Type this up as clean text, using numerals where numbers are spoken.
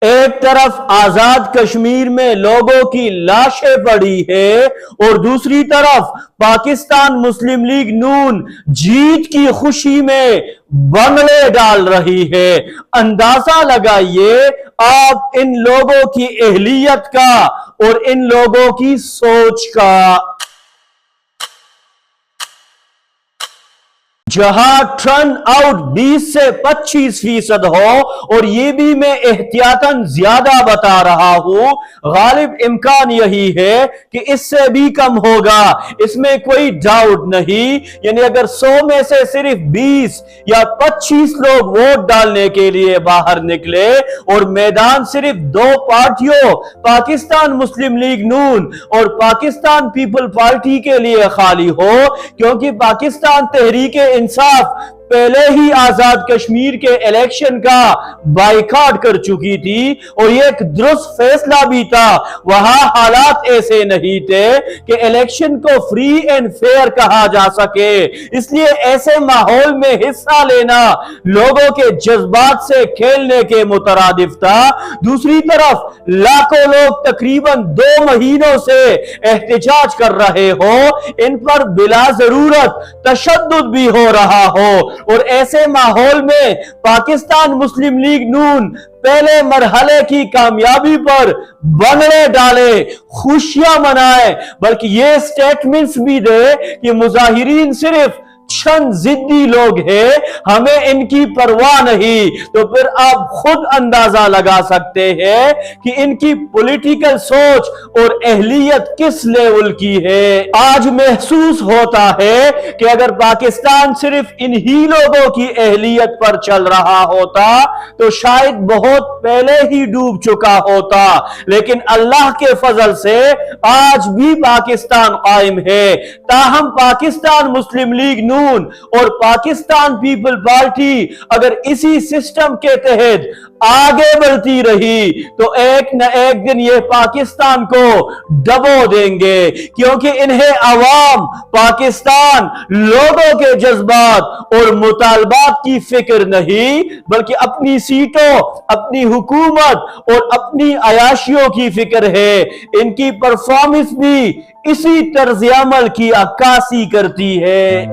ایک طرف آزاد کشمیر میں لوگوں کی لاشیں پڑی ہے اور دوسری طرف پاکستان مسلم لیگ نون جیت کی خوشی میں بنگلے ڈال رہی ہے۔ اندازہ لگائیے آپ ان لوگوں کی اہلیت کا اور ان لوگوں کی سوچ کا۔ جہاں ٹرن آؤٹ 20 سے 25% ہو، اور یہ بھی میں احتیاطاً زیادہ بتا رہا ہوں، غالب امکان یہی ہے کہ اس سے بھی کم ہوگا، اس میں کوئی ڈاؤٹ نہیں۔ یعنی اگر 100 میں سے صرف 20 یا 25 لوگ ووٹ ڈالنے کے لیے باہر نکلے اور میدان صرف دو پارٹیوں پاکستان مسلم لیگ نون اور پاکستان پیپل پارٹی کے لیے خالی ہو، کیونکہ پاکستان تحریک انصاف پہلے ہی آزاد کشمیر کے الیکشن کا بائیکاٹ کر چکی تھی اور یہ ایک درست فیصلہ بھی تھا۔ وہاں حالات ایسے نہیں تھے کہ الیکشن کو فری اینڈ فیئر کہا جا سکے، اس لیے ایسے ماحول میں حصہ لینا لوگوں کے جذبات سے کھیلنے کے مترادف تھا۔ دوسری طرف لاکھوں لوگ تقریباً 2 مہینوں سے احتجاج کر رہے ہو، ان پر بلا ضرورت تشدد بھی ہو رہا ہو، اور ایسے ماحول میں پاکستان مسلم لیگ نون پہلے مرحلے کی کامیابی پر بنگلے ڈالے، خوشیاں منائے، بلکہ یہ سٹیٹمنٹس بھی دے کہ مظاہرین صرف چند ضدی لوگ ہیں، ہمیں ان کی پرواہ نہیں، تو پھر آپ خود اندازہ لگا سکتے ہیں کہ ان کی پولیٹیکل سوچ اور اہلیت کس لیول کی ہے۔ آج محسوس ہوتا ہے کہ اگر پاکستان صرف انہی لوگوں کی اہلیت پر چل رہا ہوتا تو شاید بہت پہلے ہی ڈوب چکا ہوتا، لیکن اللہ کے فضل سے آج بھی پاکستان قائم ہے۔ تاہم پاکستان مسلم لیگ نون اور پاکستان پیپل پارٹی اگر اسی سسٹم کے تحت آگے بڑھتی رہی تو ایک نہ ایک دن یہ پاکستان کو ڈبو دیں گے، کیونکہ انہیں عوام پاکستان لوگوں کے جذبات اور مطالبات کی فکر نہیں، بلکہ اپنی سیٹوں، اپنی حکومت اور اپنی عیاشیوں کی فکر ہے۔ ان کی پرفارمنس بھی اسی طرز عمل کی عکاسی کرتی ہے۔